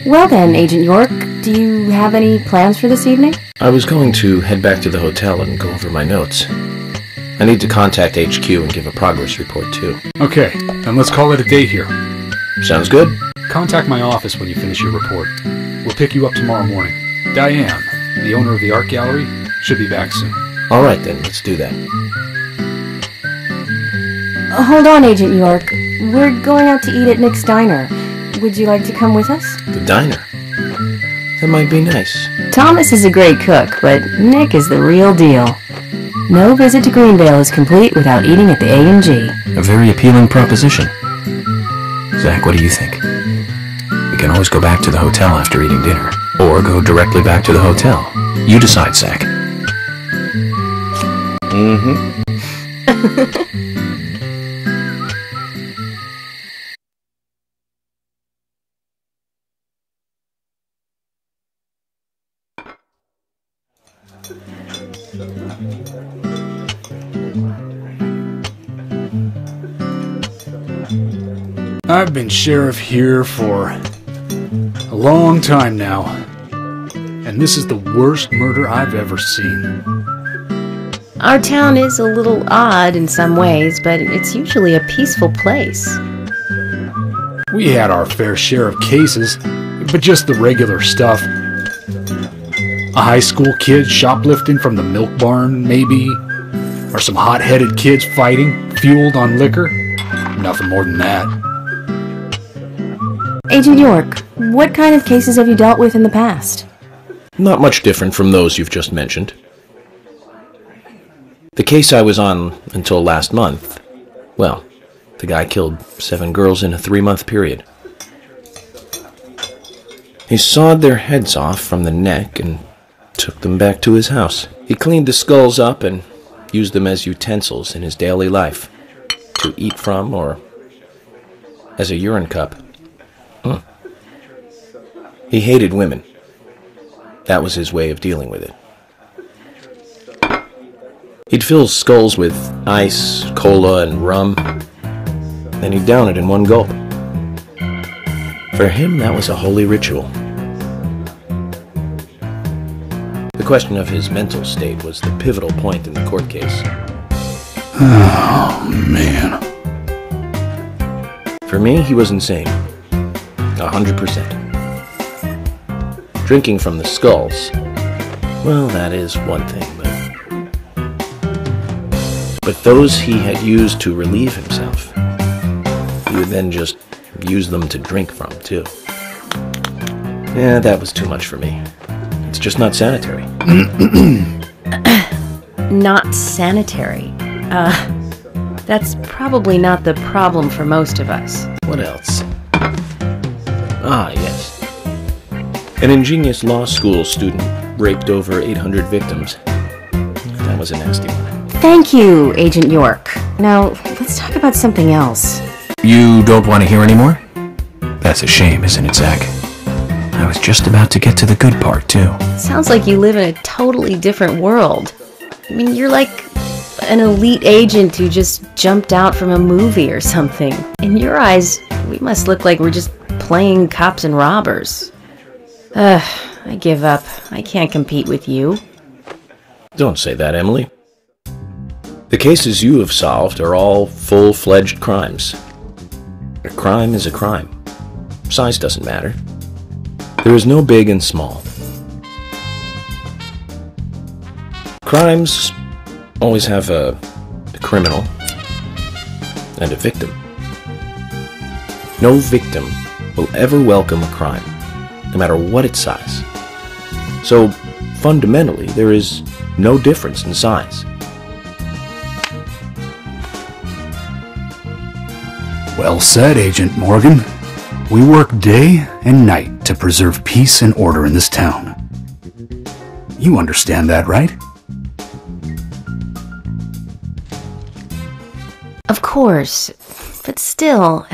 Well then, Agent York, do you have any plans for this evening? I was going to head back to the hotel and go over my notes. I need to contact HQ and give a progress report, too. Okay, then let's call it a day here. Sounds good. Contact my office when you finish your report. We'll pick you up tomorrow morning. Diane, the owner of the art gallery, should be back soon. All right, then. Let's do that. Hold on, Agent York. We're going out to eat at Nick's Diner. Would you like to come with us? The diner? That might be nice. Thomas is a great cook, but Nick is the real deal. No visit to Greenvale is complete without eating at the A&G. A very appealing proposition. Zach, what do you think? We can always go back to the hotel after eating dinner, or go directly back to the hotel. You decide, Zach. I've been sheriff here for a long time now, and this is the worst murder I've ever seen. Our town is a little odd in some ways, but it's usually a peaceful place. We had our fair share of cases, but just the regular stuff. A high school kid shoplifting from the milk barn, maybe? Or some hot-headed kids fighting, fueled on liquor? Nothing more than that. Agent York, what kind of cases have you dealt with in the past? Not much different from those you've just mentioned. The case I was on until last month, well, the guy killed 7 girls in a 3-month period. He sawed their heads off from the neck and took them back to his house. He cleaned the skulls up and used them as utensils in his daily life, to eat from or as a urine cup. He hated women. That was his way of dealing with it. He'd fill skulls with ice, cola, and rum, then he'd down it in one gulp. For him, that was a holy ritual. The question of his mental state was the pivotal point in the court case. Oh, man. For me, he was insane. 100%. Drinking from the skulls, well, that is one thing, but those he had used to relieve himself, he would then just use them to drink from, too. Yeah, that was too much for me. It's just not sanitary. Not sanitary. That's probably not the problem for most of us. What else? Ah, yes. An ingenious law school student raped over 800 victims. That was a nasty one. Thank you, Agent York. Now, let's talk about something else. You don't want to hear anymore? That's a shame, isn't it, Zach? I was just about to get to the good part, too. Sounds like you live in a totally different world. I mean, you're like an elite agent who just jumped out from a movie or something. In your eyes, we must look like we're just playing cops and robbers. I give up. I can't compete with you. Don't say that, Emily. The cases you have solved are all full-fledged crimes. A crime is a crime. Size doesn't matter. There is no big and small. Crimes always have a criminal and a victim. No victim will ever welcome a crime, no matter what its size. So, fundamentally, there is no difference in size. Well said, Agent Morgan. We work day and night to preserve peace and order in this town. You understand that, right? Of course, but still,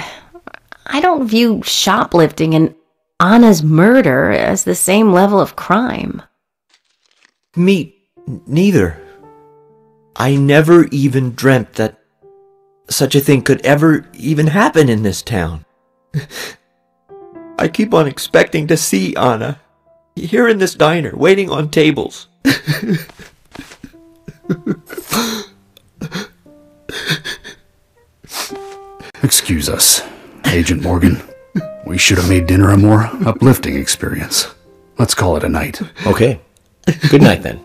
I don't view shoplifting and Anna's murder as the same level of crime. Me neither. I never even dreamt that such a thing could ever even happen in this town. I keep on expecting to see Anna. Here in this diner, waiting on tables. Excuse us, Agent Morgan. We should have made dinner a more uplifting experience. Let's call it a night. Okay. Good night, then.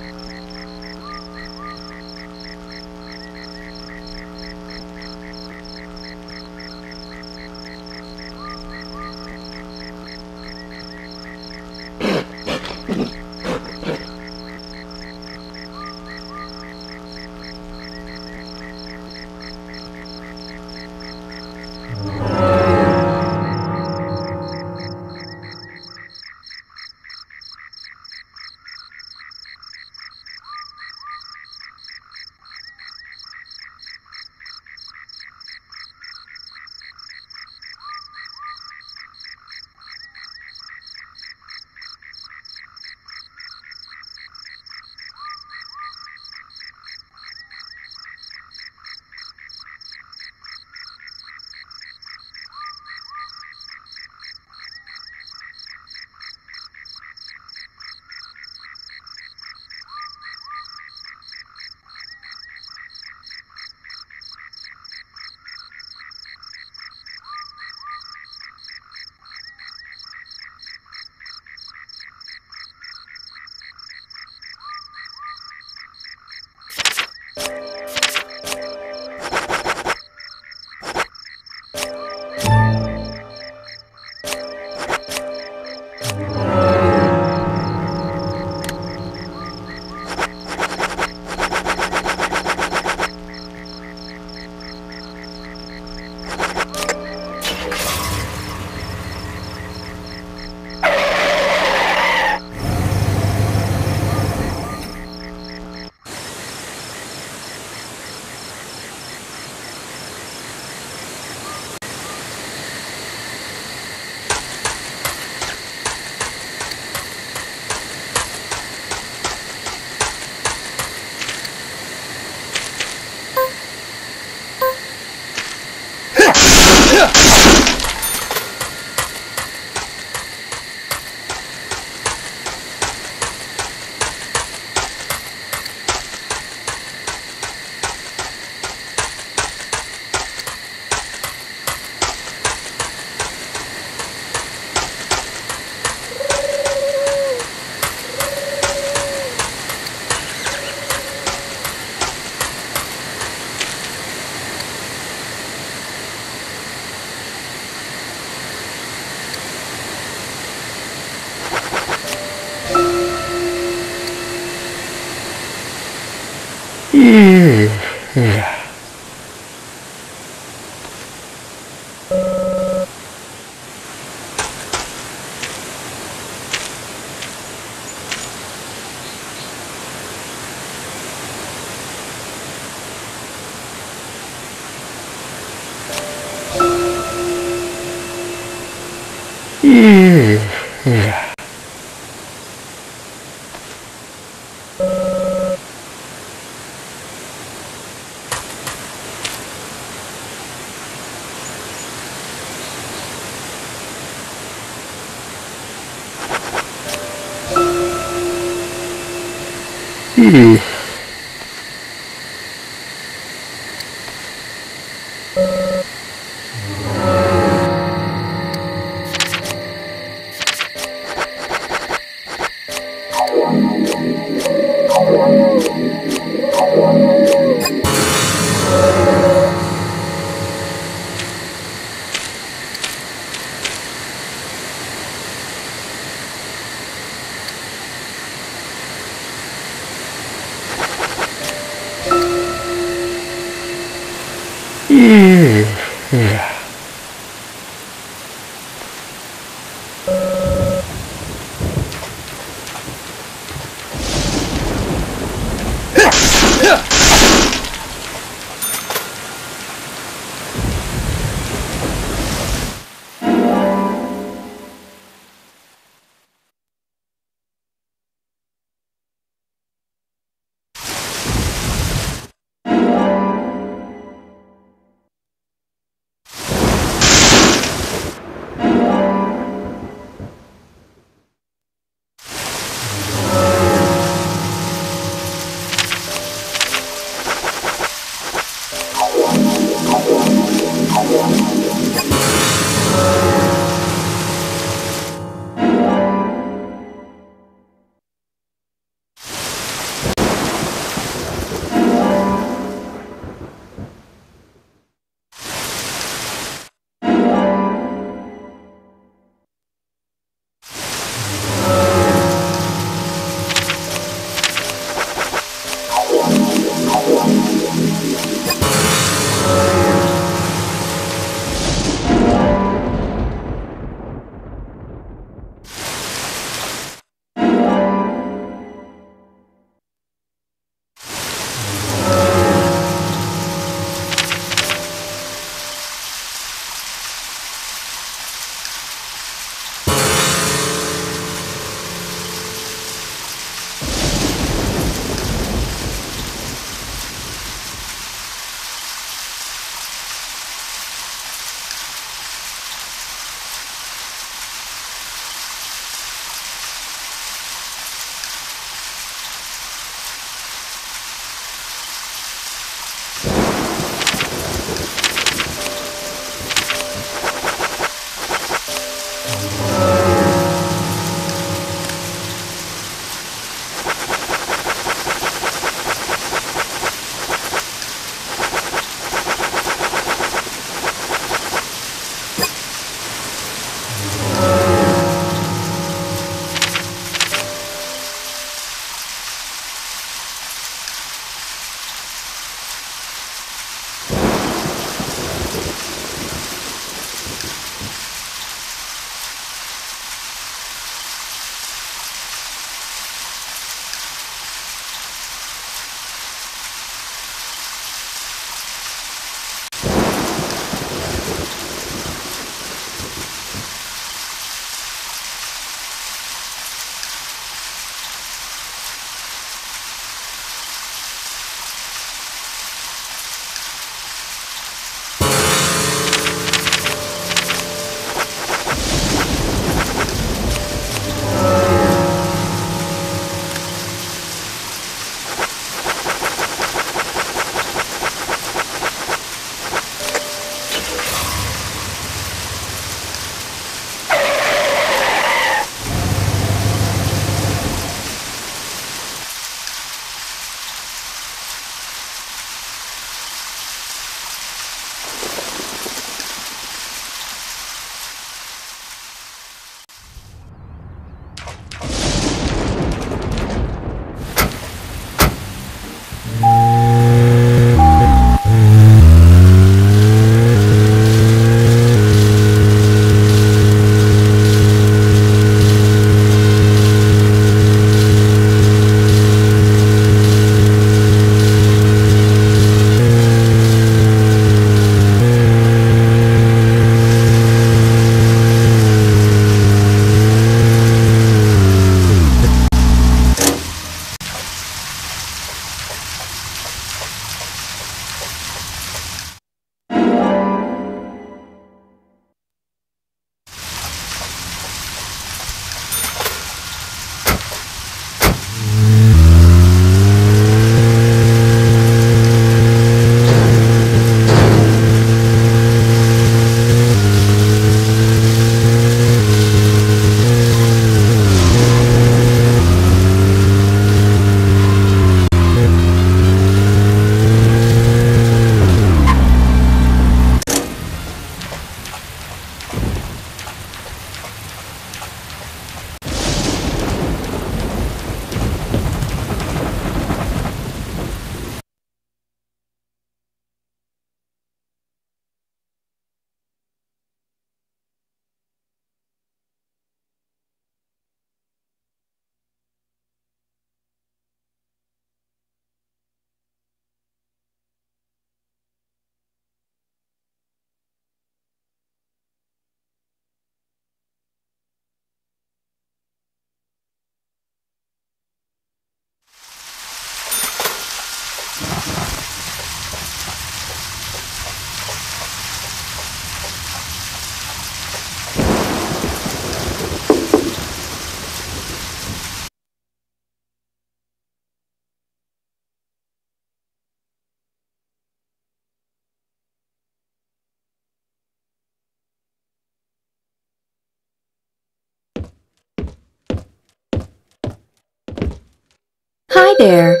Hi there.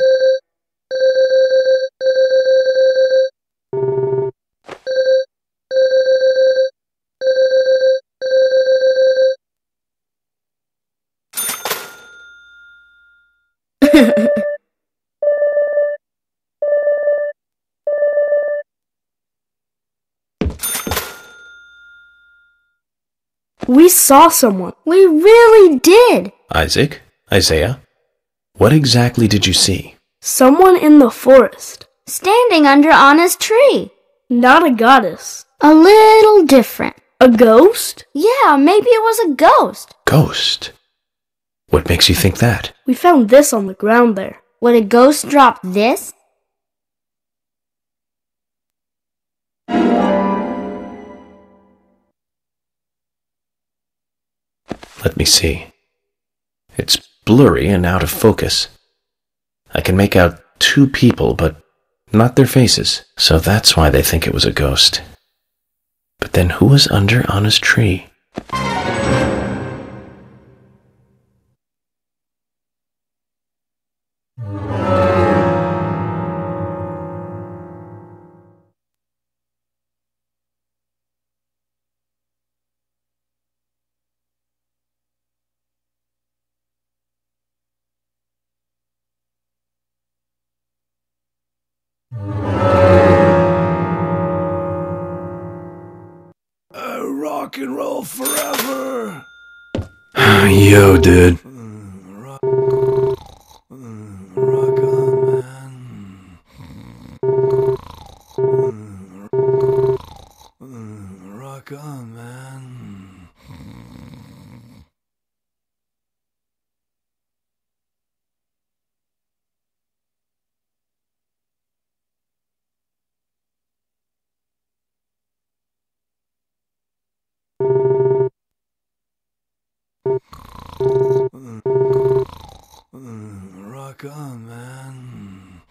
We saw someone. We really did. Isaac? Isaiah? What exactly did you see? Someone in the forest. Standing under Anna's tree. Not a goddess. A little different. A ghost? Yeah, maybe it was a ghost. Ghost? What makes you think that? We found this on the ground there. Would a ghost drop this? Let me see. It's blurry and out of focus. I can make out two people, but not their faces. So that's why they think it was a ghost. But then who was under Anna's tree? Rock and roll forever. Yo, dude. Rock on, man. Rock on, man. Rock on, man.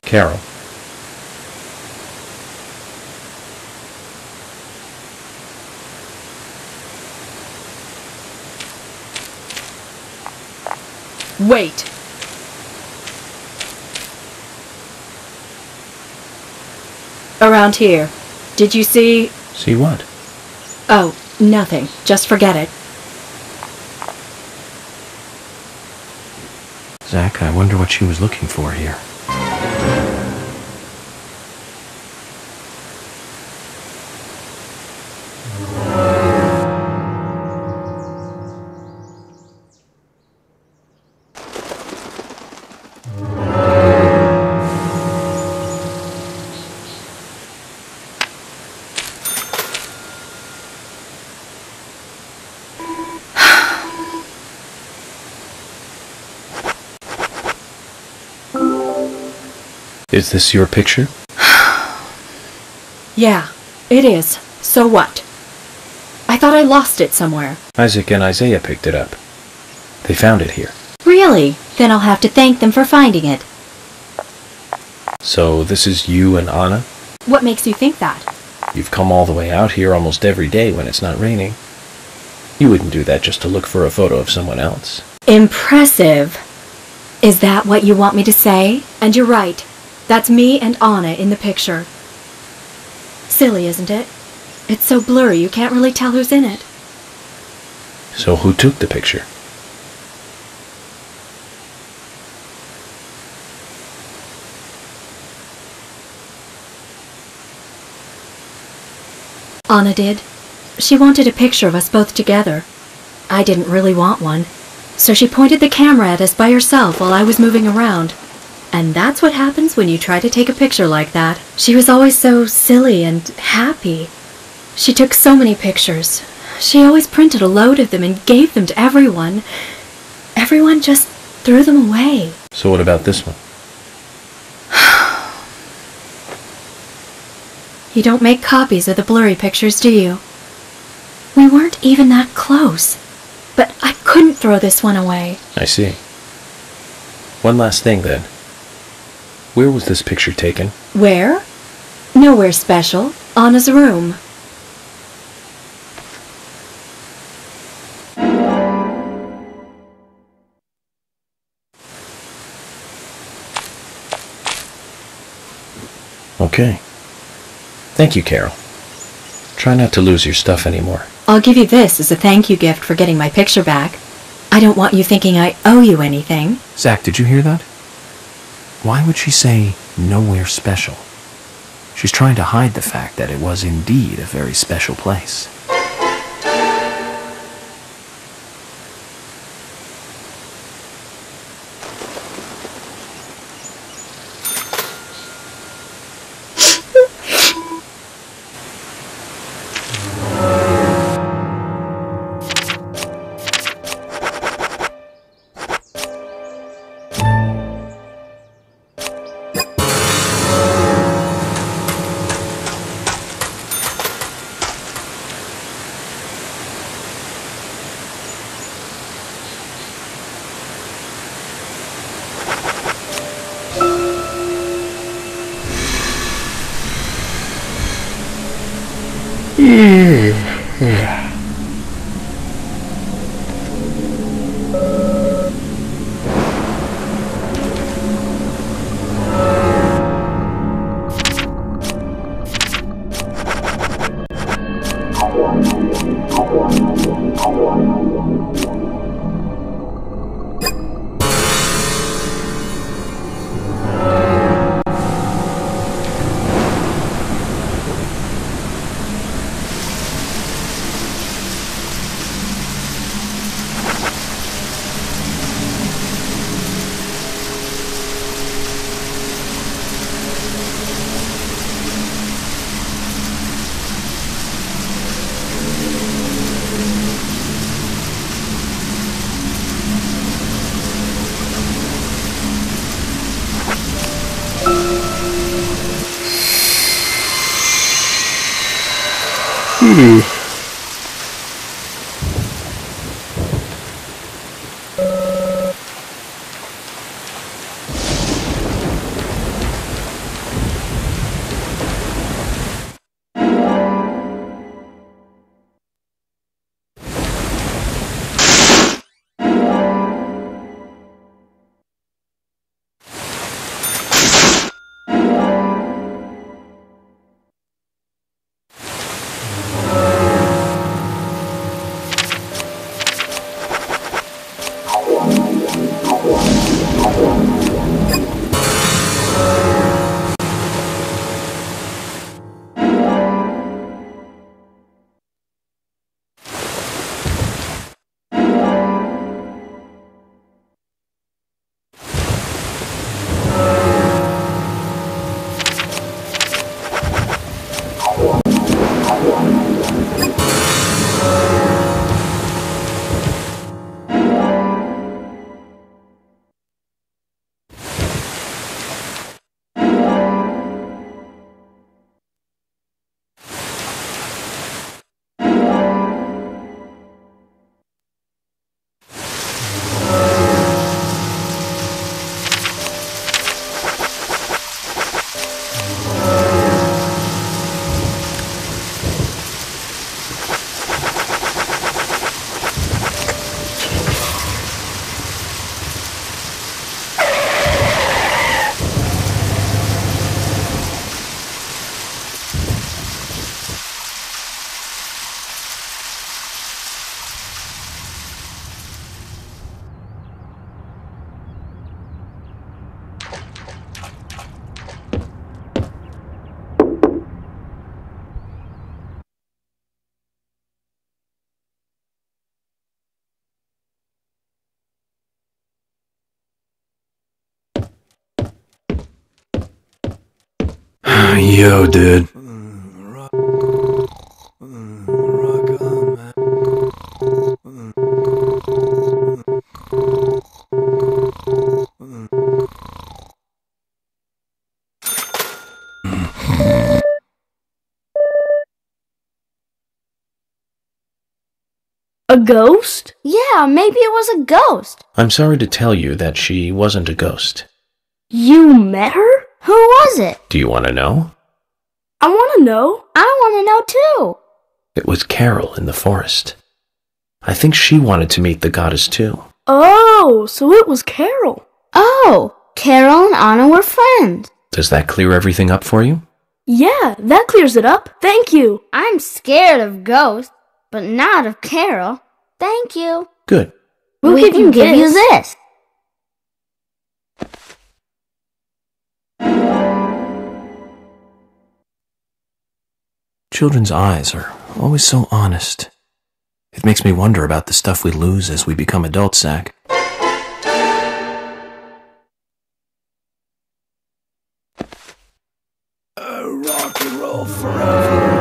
Carol. Wait. Around here. Did you see... See what? Oh, nothing. Just forget it. Zach, I wonder what she was looking for here. Is this your picture? Yeah, it is. So what? I thought I lost it somewhere. Isaac and Isaiah picked it up. They found it here. Really? Then I'll have to thank them for finding it. So this is you and Anna? What makes you think that? You've come all the way out here almost every day when it's not raining. You wouldn't do that just to look for a photo of someone else. Impressive. Is that what you want me to say? And you're right. That's me and Anna in the picture. Silly, isn't it? It's so blurry you can't really tell who's in it. So who took the picture? Anna did. She wanted a picture of us both together. I didn't really want one, so she pointed the camera at us by herself while I was moving around. And that's what happens when you try to take a picture like that. She was always so silly and happy. She took so many pictures. She always printed a load of them and gave them to everyone. Everyone just threw them away. So what about this one? You don't make copies of the blurry pictures, do you? We weren't even that close. But I couldn't throw this one away. I see. One last thing then. Where was this picture taken? Where? Nowhere special. Anna's room. Okay. Thank you, Carol. Try not to lose your stuff anymore. I'll give you this as a thank you gift for getting my picture back. I don't want you thinking I owe you anything. Zach, did you hear that? Why would she say nowhere special? She's trying to hide the fact that it was indeed a very special place. Yo, dude. Rock on, man. A ghost? Yeah, maybe it was a ghost. I'm sorry to tell you that she wasn't a ghost. You met her? Who was it? Do you want to know? I want to know. I want to know too. It was Carol in the forest. I think she wanted to meet the goddess too. Oh, so it was Carol. Oh, Carol and Anna were friends. Does that clear everything up for you? Yeah, that clears it up. Thank you. I'm scared of ghosts, but not of Carol. Thank you. Good. We can give you this. Children's eyes are always so honest. It makes me wonder about the stuff we lose as we become adults, Zach. Rock and roll forever.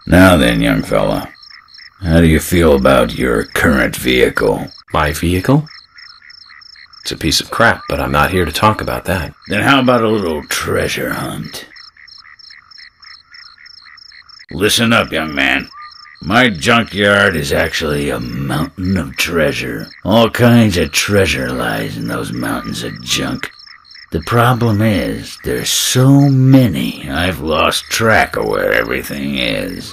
Now then, young fella, how do you feel about your current vehicle? My vehicle? It's a piece of crap, but I'm not here to talk about that. Then how about a little treasure hunt? Listen up, young man. My junkyard is actually a mountain of treasure. All kinds of treasure lies in those mountains of junk. The problem is, there's so many, I've lost track of where everything is.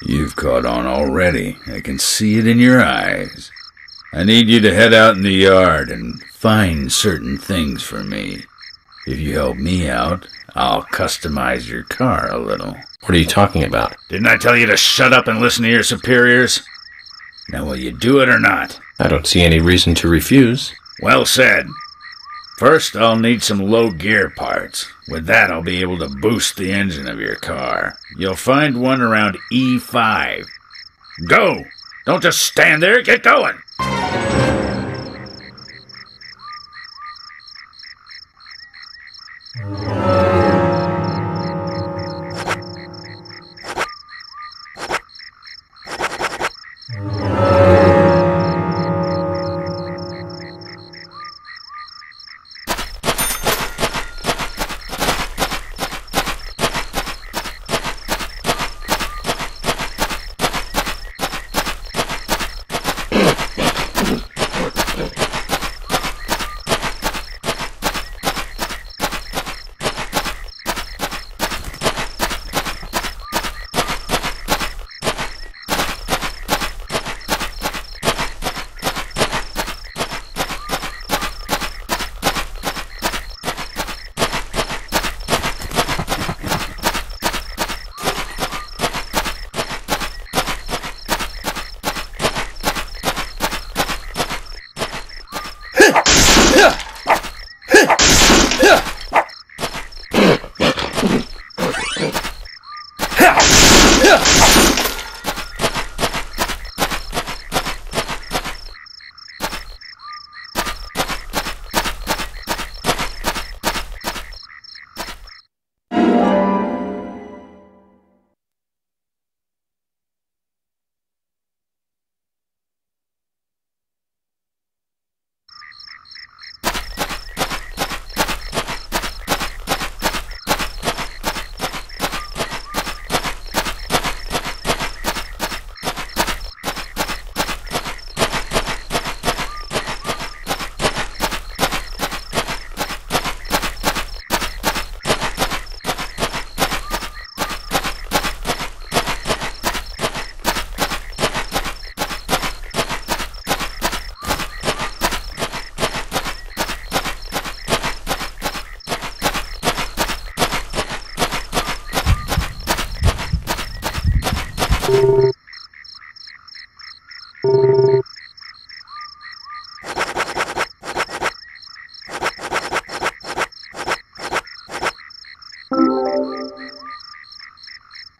You've caught on already. I can see it in your eyes. I need you to head out in the yard and find certain things for me. If you help me out, I'll customize your car a little. What are you talking about? Didn't I tell you to shut up and listen to your superiors? Now will you do it or not? I don't see any reason to refuse. Well said. First, I'll need some low gear parts. With that, I'll be able to boost the engine of your car. You'll find one around E5. Go! Don't just stand there, get going!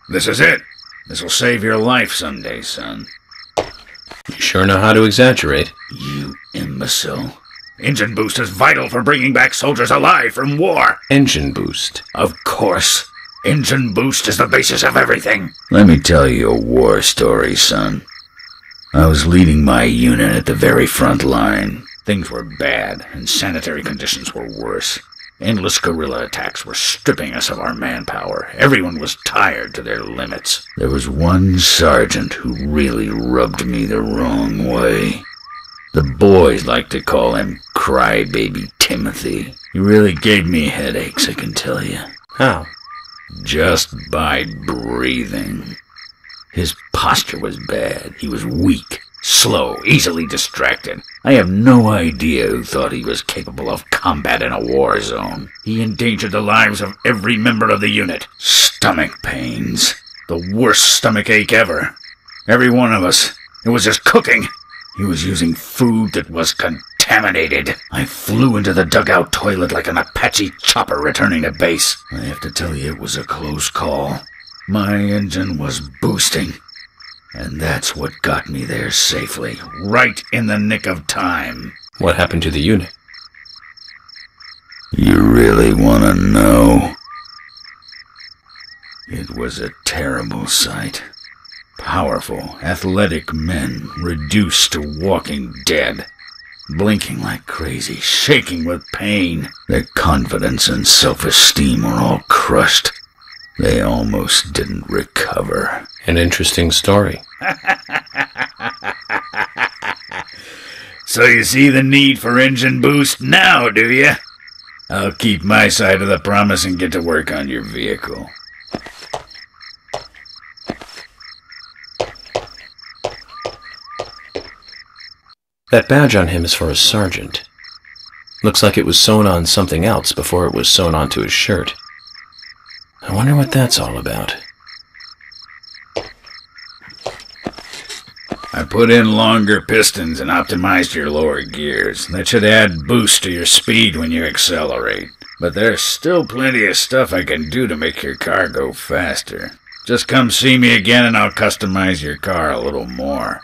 This is it. This'll save your life someday, son. You sure know how to exaggerate. You imbecile. Engine boost is vital for bringing back soldiers alive from war. Engine boost. Of course. Engine boost is the basis of everything. Let me tell you a war story, son. I was leading my unit at the very front line. Things were bad, and sanitary conditions were worse. Endless guerrilla attacks were stripping us of our manpower. Everyone was tired to their limits. There was one sergeant who really rubbed me the wrong way. The boys like to call him Crybaby Timothy. He really gave me headaches, I can tell you. How? Just by breathing. His posture was bad. He was weak, slow, easily distracted. I have no idea who thought he was capable of combat in a war zone. He endangered the lives of every member of the unit. Stomach pains. The worst stomach ache ever. Every one of us. It was just cooking. He was using food that was contaminated. I flew into the dugout toilet like an Apache chopper returning to base. I have to tell you, it was a close call. My engine was boosting. And that's what got me there safely, right in the nick of time. What happened to the unit? You really want to know? It was a terrible sight. Powerful, athletic men reduced to walking dead, blinking like crazy, shaking with pain. Their confidence and self-esteem were all crushed. They almost didn't recover. An interesting story. So you see the need for engine boost now, do you? I'll keep my side of the promise and get to work on your vehicle. That badge on him is for a sergeant. Looks like it was sewn on something else before it was sewn onto his shirt. I wonder what that's all about. I put in longer pistons and optimized your lower gears. That should add boost to your speed when you accelerate. But there's still plenty of stuff I can do to make your car go faster. Just come see me again and I'll customize your car a little more.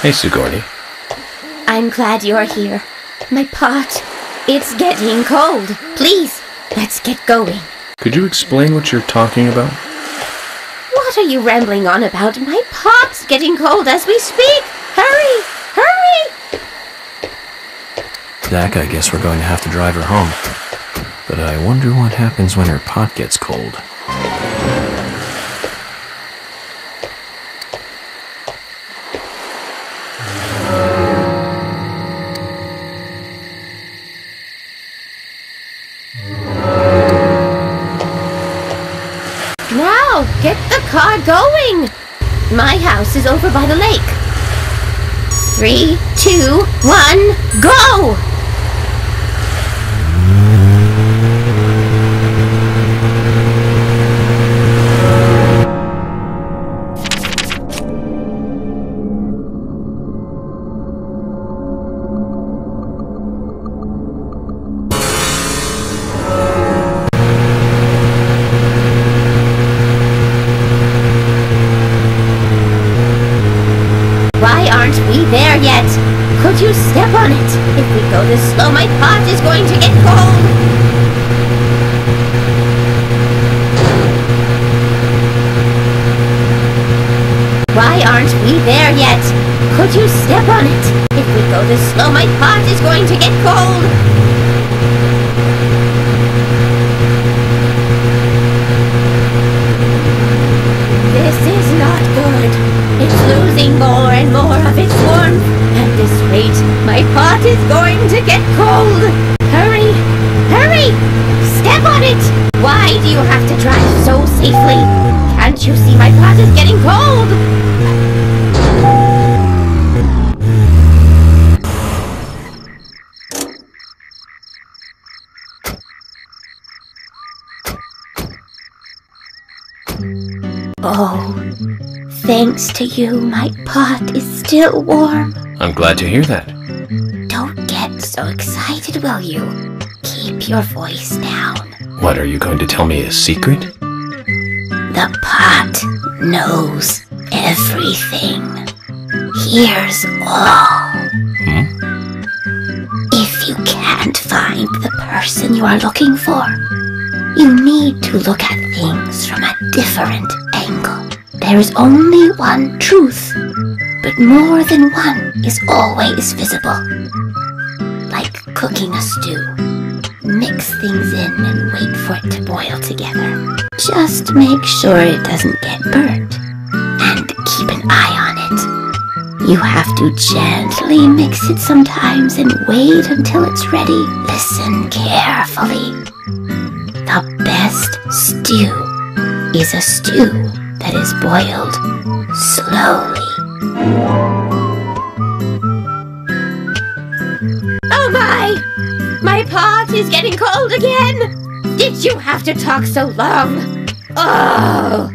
Hey, Sigourney. I'm glad you're here. My pot, it's getting cold. Please, let's get going. Could you explain what you're talking about? What are you rambling on about? My pot's getting cold as we speak! Hurry! Hurry! Zach, I guess we're going to have to drive her home. But I wonder what happens when her pot gets cold. Now, get the car going! My house is over by the lake. 3, 2, 1, go! Why aren't we there yet? Could you step on it? If we go this slow, my pot is going to get cold. Why aren't we there yet? Could you step on it? If we go this slow, my pot is going to get cold. This is not good. It's losing more and more of its warmth. At this rate, my pot is going to get cold. Hurry! Hurry! Step on it! Why do you have to drive so safely? Can't you see my pot is getting cold? Oh, thanks to you, my pot is still warm. I'm glad to hear that. Don't get so excited, will you? Keep your voice down. What, are you going to tell me a secret? The pot knows everything. Hears all. If you can't find the person you are looking for, you need to look at things from a different angle. There is only one truth, but more than one is always visible. Like cooking a stew. Mix things in and wait for it to boil together. Just make sure it doesn't get burnt. And keep an eye on it. You have to gently mix it sometimes and wait until it's ready. Listen carefully. The best stew is a stew that is boiled slowly. Oh my! My pot is getting cold again! Did you have to talk so long? Oh!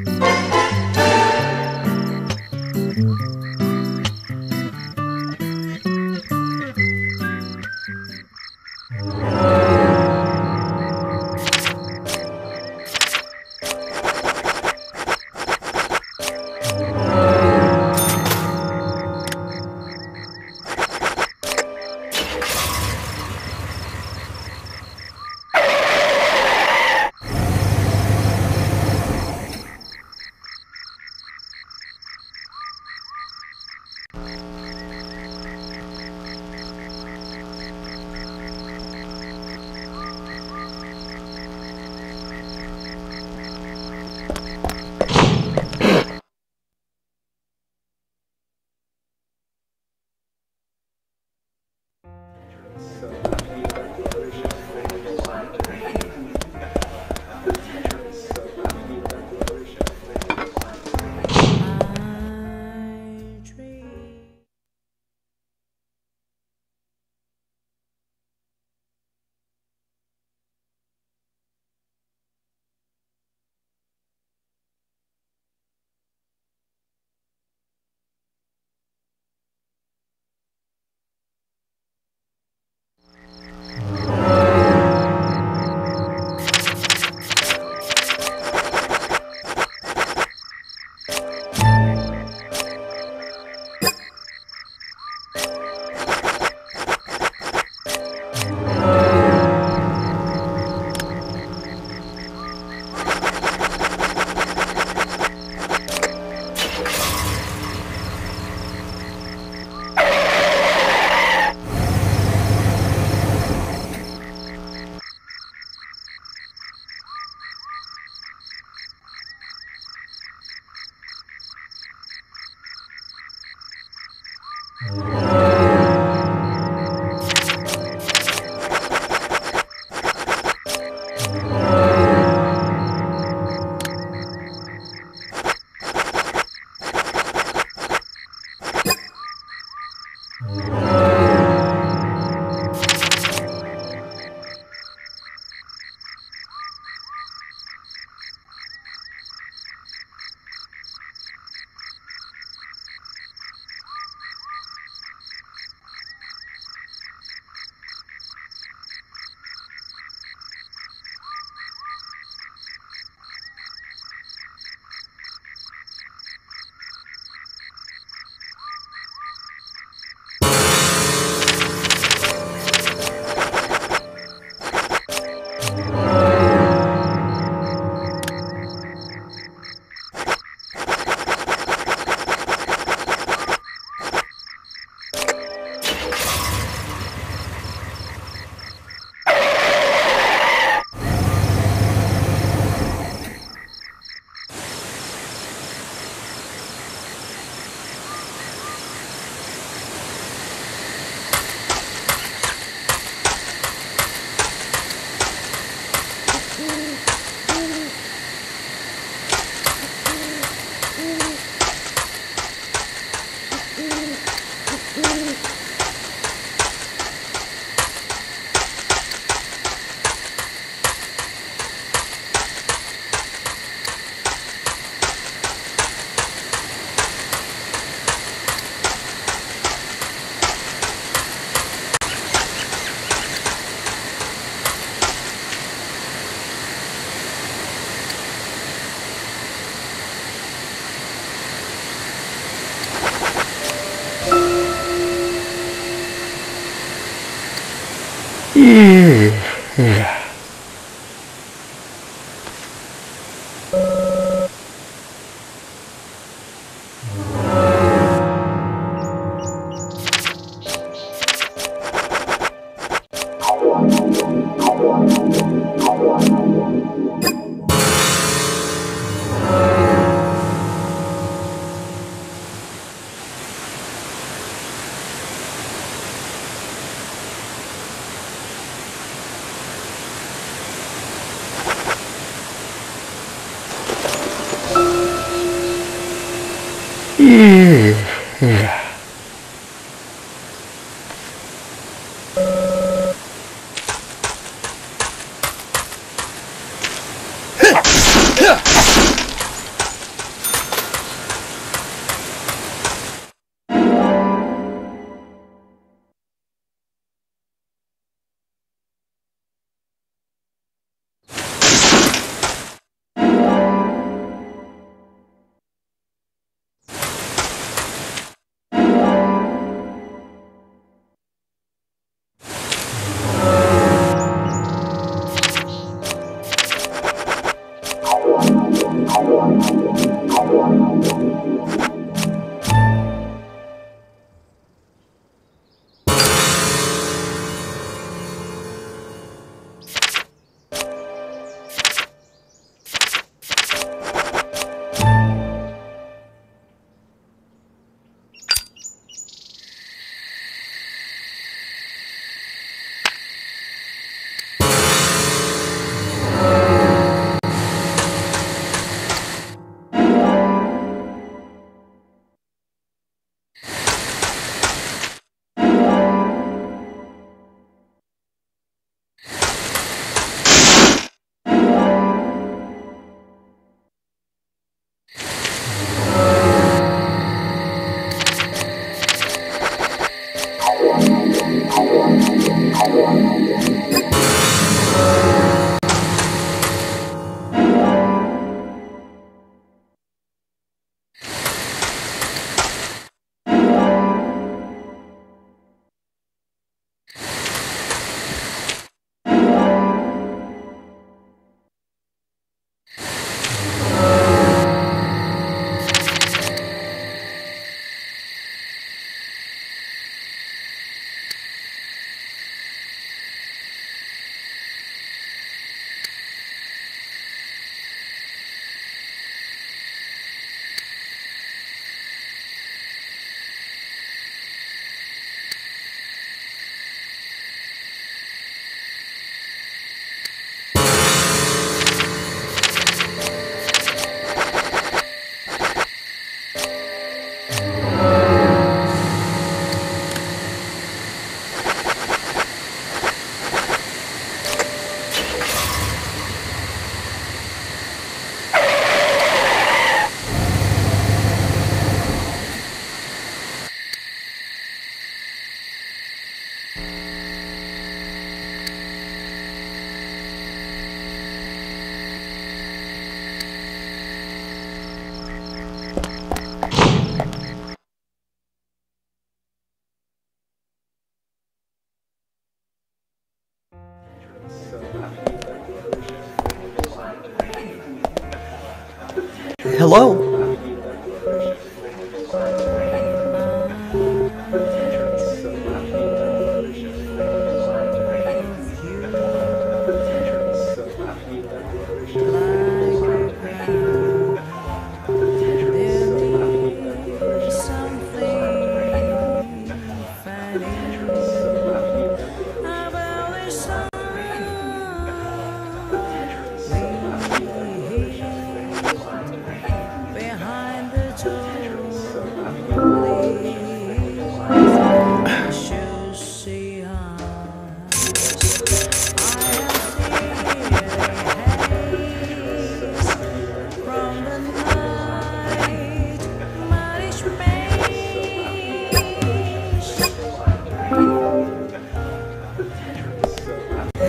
Hello?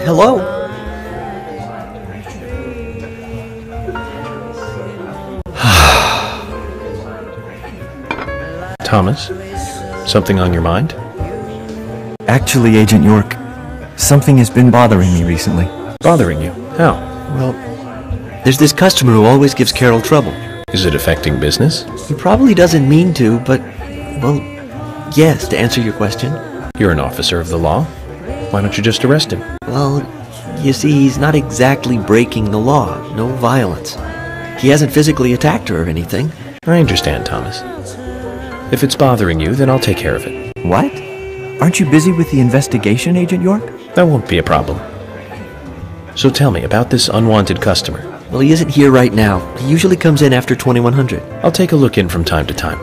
Hello? Thomas, something on your mind? Actually, Agent York, something has been bothering me recently. Bothering you? How? Well, there's this customer who always gives Carol trouble. Is it affecting business? He probably doesn't mean to, but, well, yes, to answer your question. You're an officer of the law. Why don't you just arrest him? Well, you see, he's not exactly breaking the law. No violence. He hasn't physically attacked her or anything. I understand, Thomas. If it's bothering you, then I'll take care of it. What? Aren't you busy with the investigation, Agent York? That won't be a problem. So tell me about this unwanted customer. Well, he isn't here right now. He usually comes in after 2100. I'll take a look in from time to time.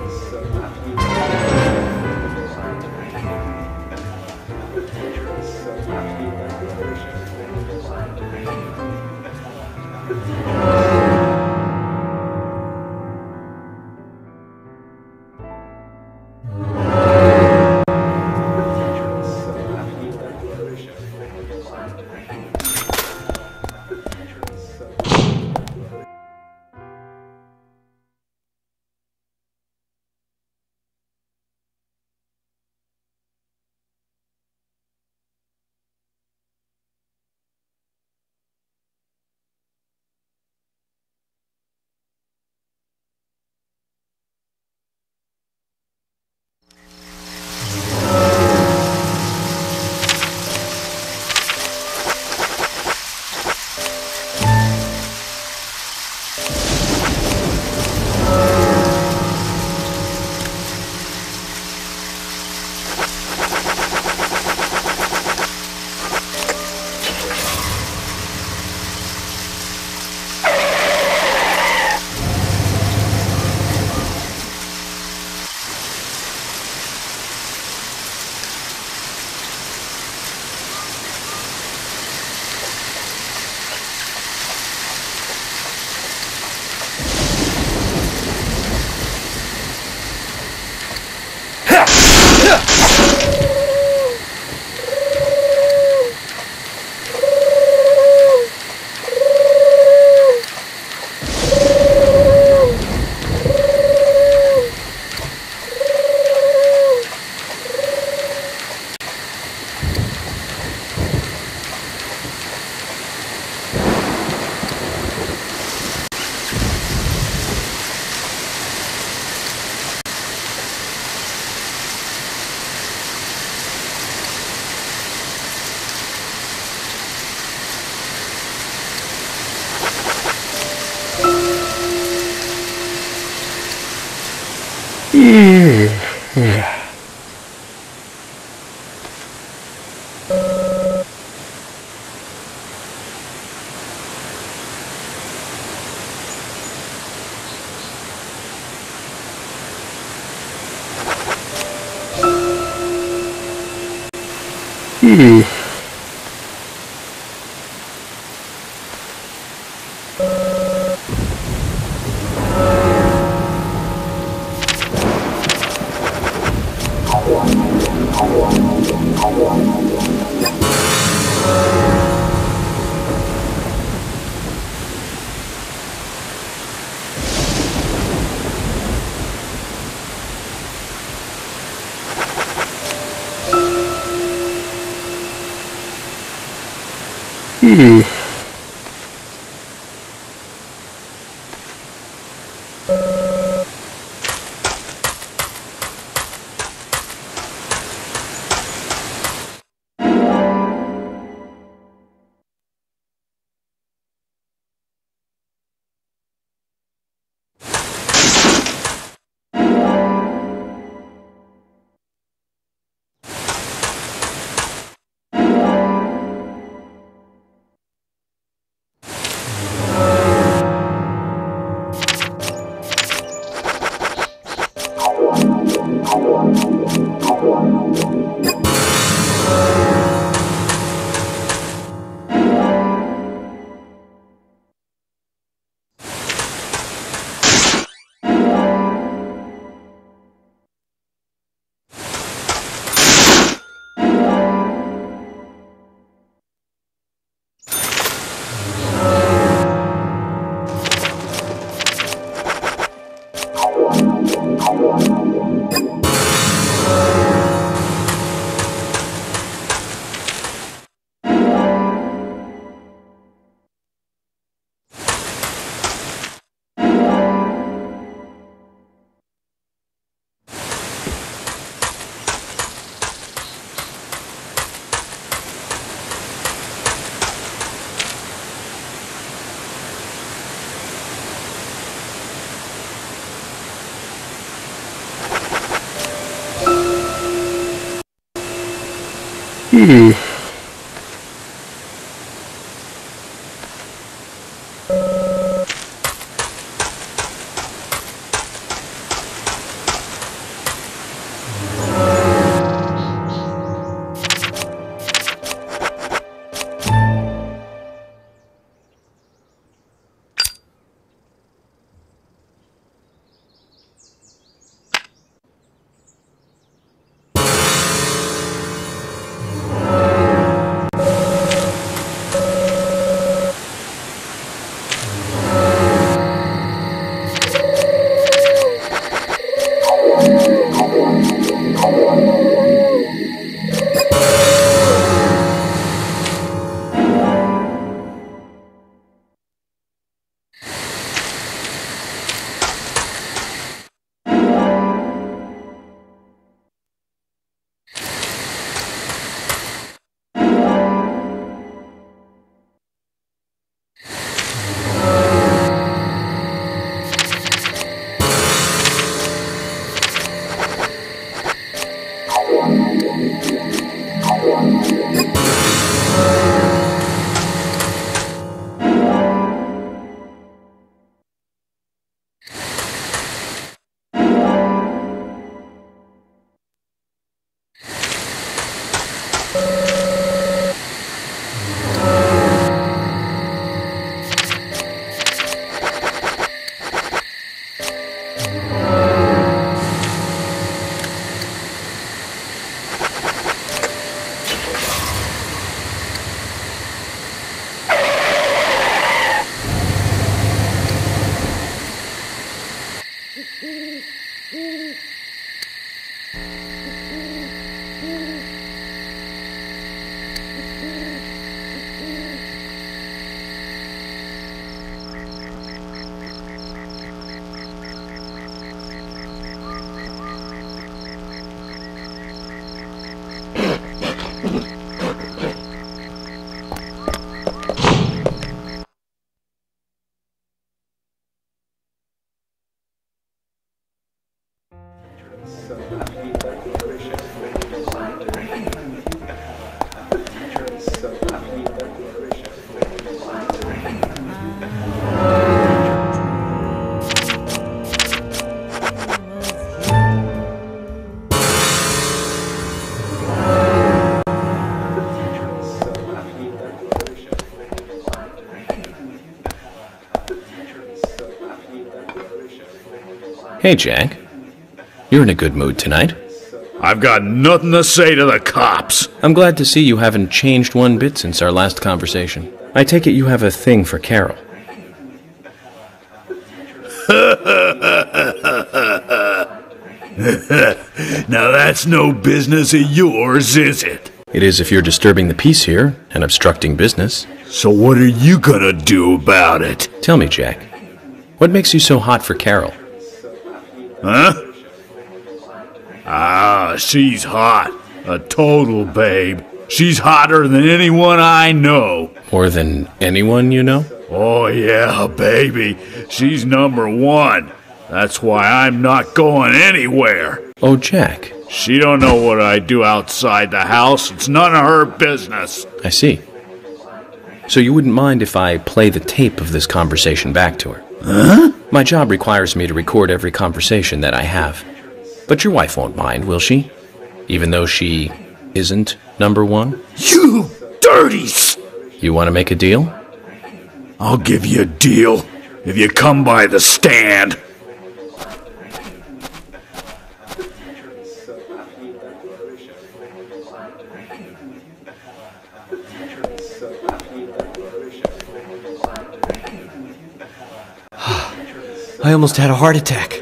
Hey, Jack. You're in a good mood tonight. I've got nothing to say to the cops. I'm glad to see you haven't changed one bit since our last conversation. I take it you have a thing for Carol. Now that's no business of yours, is it? It is if you're disturbing the peace here and obstructing business. So what are you gonna do about it? Tell me, Jack. What makes you so hot for Carol? Huh? Ah, she's hot. A total babe. She's hotter than anyone I know. More than anyone you know? Oh yeah, baby. She's number one. That's why I'm not going anywhere. Oh, Jack. She don't know what I do outside the house. It's none of her business. I see. So you wouldn't mind if I play the tape of this conversation back to her? Huh? My job requires me to record every conversation that I have. But your wife won't mind, will she? Even though she isn't number one? You dirty You want to make a deal? I'll give you a deal if you come by the stand. I almost had a heart attack.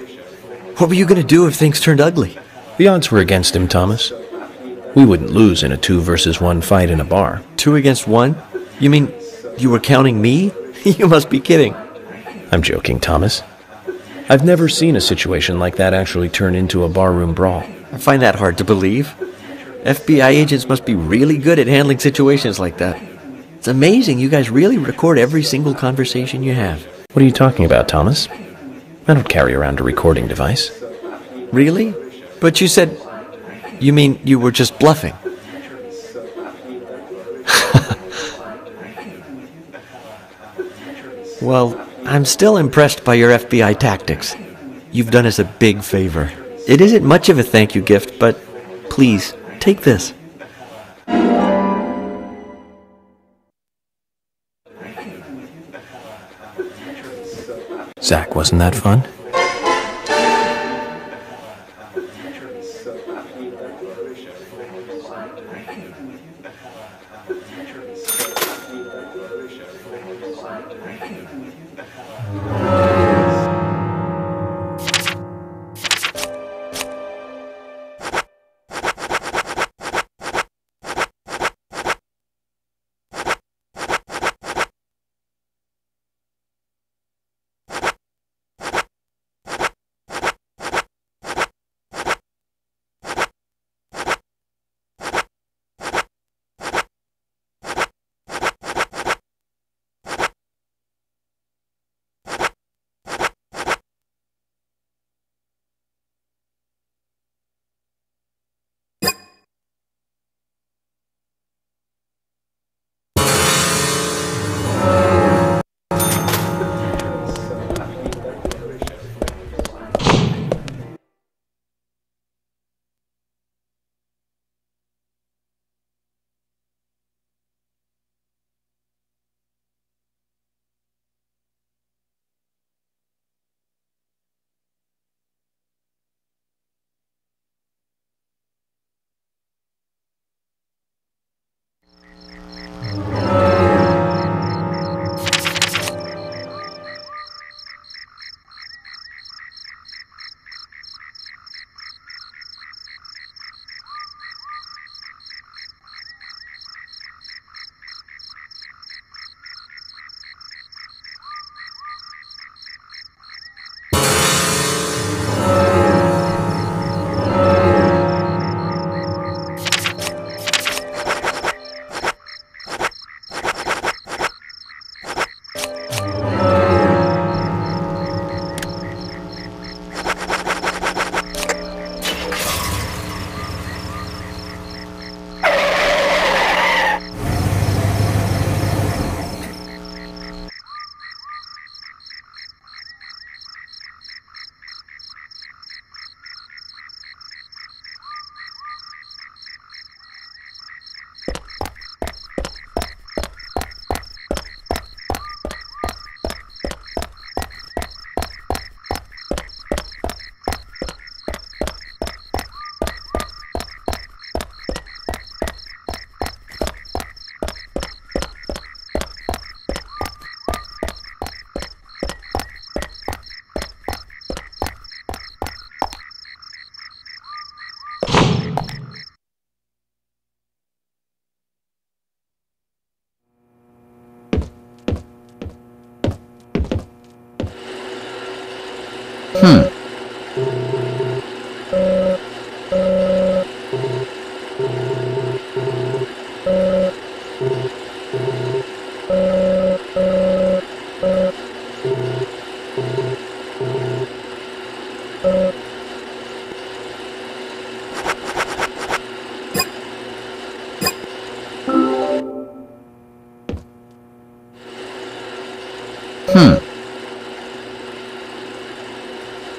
What were you going to do if things turned ugly? The odds were against him, Thomas. We wouldn't lose in a 2-versus-1 fight in a bar. 2 against 1? You mean you were counting me? You must be kidding. I'm joking, Thomas. I've never seen a situation like that actually turn into a barroom brawl. I find that hard to believe. FBI agents must be really good at handling situations like that. It's amazing you guys really record every single conversation you have. What are you talking about, Thomas? I don't carry around a recording device. Really? But you said... You mean you were just bluffing? Well, I'm still impressed by your FBI tactics. You've done us a big favor. It isn't much of a thank you gift, but please, take this. Zach, wasn't that fun?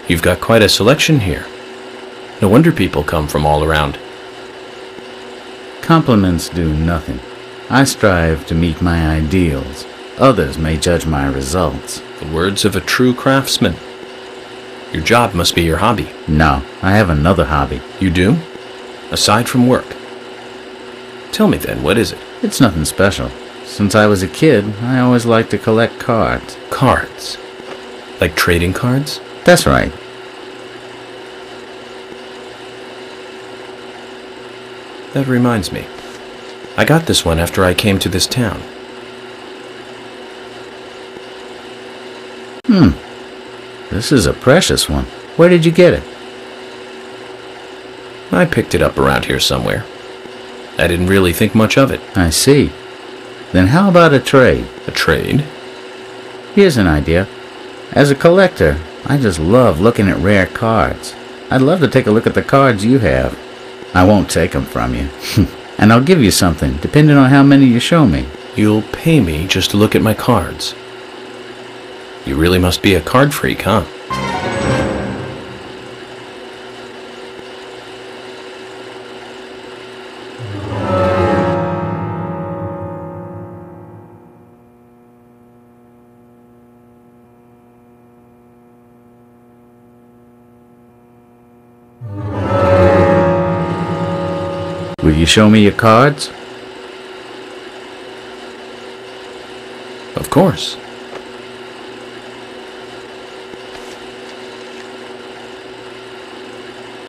You've got quite a selection here. No wonder people come from all around. Compliments do nothing. I strive to meet my ideals. Others may judge my results. The words of a true craftsman. Your job must be your hobby. No, I have another hobby. You do? Aside from work? Tell me then, what is it? It's nothing special. Since I was a kid, I always liked to collect cards. Cards? Like trading cards? That's right. That reminds me. I got this one after I came to this town. This is a precious one. Where did you get it? I picked it up around here somewhere. I didn't really think much of it. I see. Then how about a trade? A trade? Here's an idea. As a collector, I just love looking at rare cards. I'd love to take a look at the cards you have. I won't take them from you. And I'll give you something, depending on how many you show me. You'll pay me just to look at my cards. You really must be a card freak, huh? Will you show me your cards? Of course.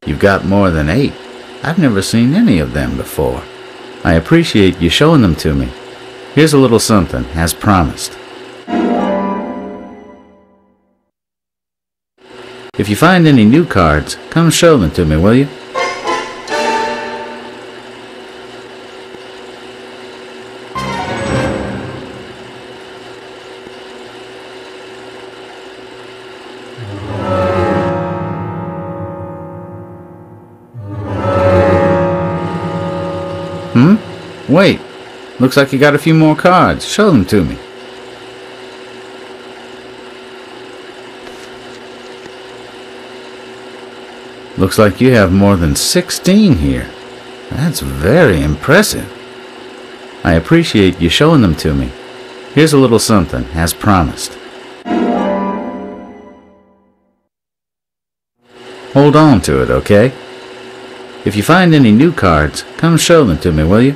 You've got more than 8. I've never seen any of them before. I appreciate you showing them to me. Here's a little something, as promised. If you find any new cards, come show them to me, will you? Wait, looks like you got a few more cards. Show them to me. Looks like you have more than 16 here. That's very impressive. I appreciate you showing them to me. Here's a little something, as promised. Hold on to it, okay? If you find any new cards, come show them to me, will you?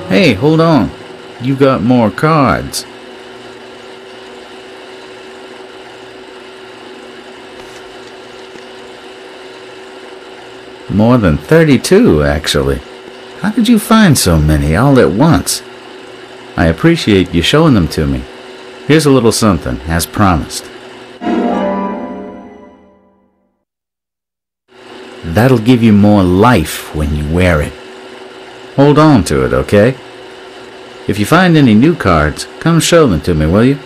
Hey, hold on. You got more cards. More than 32, actually. How did you find so many all at once? I appreciate you showing them to me. Here's a little something, as promised. That'll give you more life when you wear it. Hold on to it, okay? If you find any new cards, come show them to me, will you?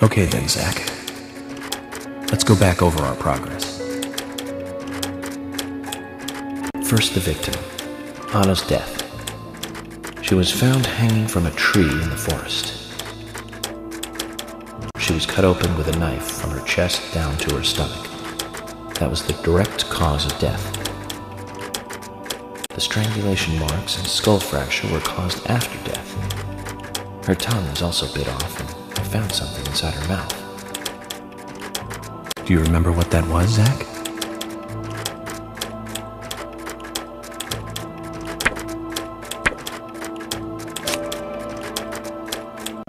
Okay then, Zach. Let's go back over our progress. First, the victim, Anna's death. She was found hanging from a tree in the forest. She was cut open with a knife from her chest down to her stomach. That was the direct cause of death. The strangulation marks and skull fracture were caused after death. Her tongue was also bit off, and I found something inside her mouth. Do you remember what that was, Zach?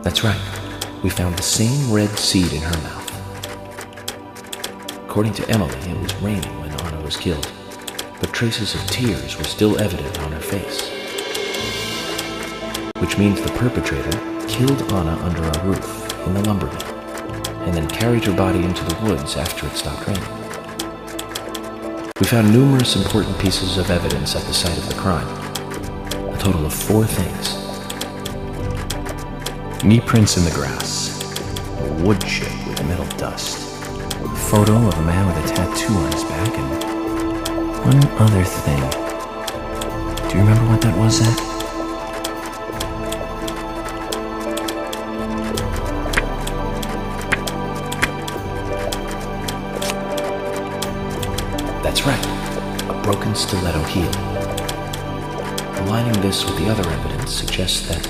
That's right. We found the same red seed in her mouth. According to Emily, it was raining when Anna was killed, but traces of tears were still evident on her face. Which means the perpetrator killed Anna under a roof in the lumber mill, and then carried her body into the woods after it stopped raining. We found numerous important pieces of evidence at the site of the crime. A total of 4 things. Knee prints in the grass, a wood chip with metal dust, a photo of a man with a tattoo on his back, and one other thing. Do you remember what that was, Zach? That's right, a broken stiletto heel. Aligning this with the other evidence suggests that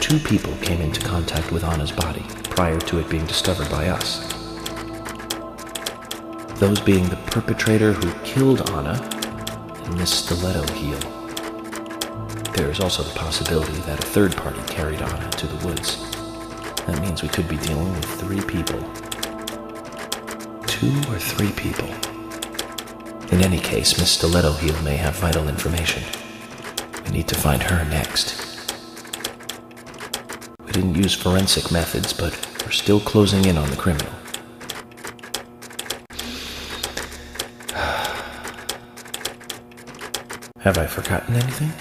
2 people came into contact with Anna's body prior to it being discovered by us. Those being the perpetrator who killed Anna and this stiletto heel. There is also the possibility that a third party carried Anna to the woods. That means we could be dealing with 3 people. 2 or 3 people. In any case, Miss Stiletto Heel may have vital information. We need to find her next. We didn't use forensic methods, but we're still closing in on the criminal. Have I forgotten anything?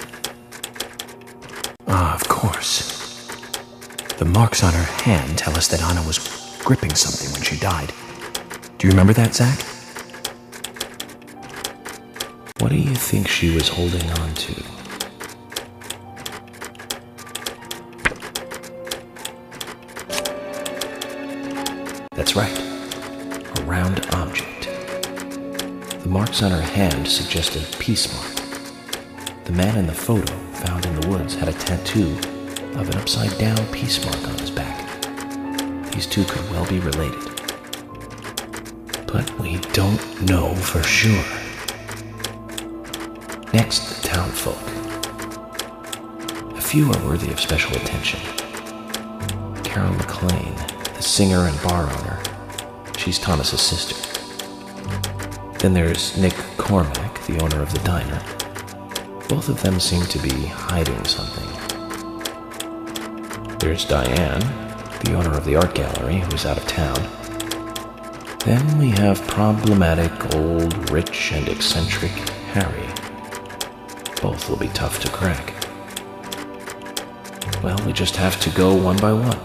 Ah, of course. The marks on her hand tell us that Anna was gripping something when she died. Do you remember that, Zach? What do you think she was holding on to? That's right, a round object. The marks on her hand suggest a peace mark. The man in the photo found in the woods had a tattoo of an upside-down peace mark on his back. These 2 could well be related. But we don't know for sure. Next, the town folk. A few are worthy of special attention. Carol McLean, the singer and bar owner. She's Thomas's sister. Then there's Nick Cormack, the owner of the diner. Both of them seem to be hiding something. There's Diane, the owner of the art gallery, who's out of town. Then we have problematic, old, rich, and eccentric Harry. Both will be tough to crack. Well, we just have to go one by one.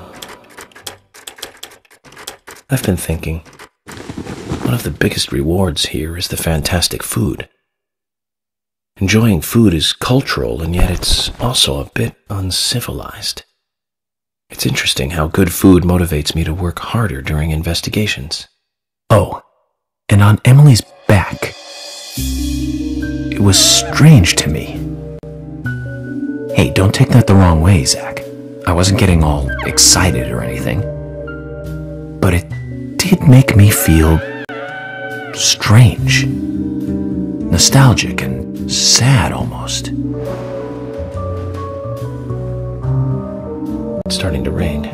I've been thinking, what one of the biggest rewards here is the fantastic food. Enjoying food is cultural, and yet it's also a bit uncivilized. It's interesting how good food motivates me to work harder during investigations. Oh, and on Emily's back. It was strange to me. Hey, don't take that the wrong way, Zach. I wasn't getting all excited or anything. But it did make me feel strange. Nostalgic and sad almost. It's starting to rain.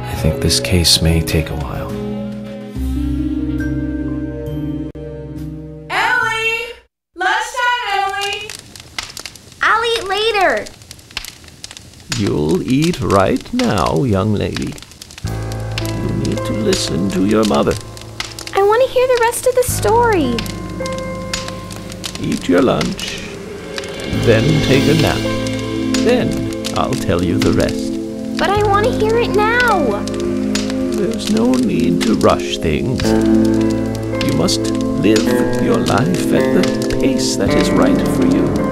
I think this case may take a while. Emily! Lunchtime, Emily! I'll eat later. You'll eat right now, young lady. You need to listen to your mother. I want to hear the rest of the story. Eat your lunch, then take a nap. Then I'll tell you the rest. But I want to hear it now. There's no need to rush things. You must live your life at the pace that is right for you.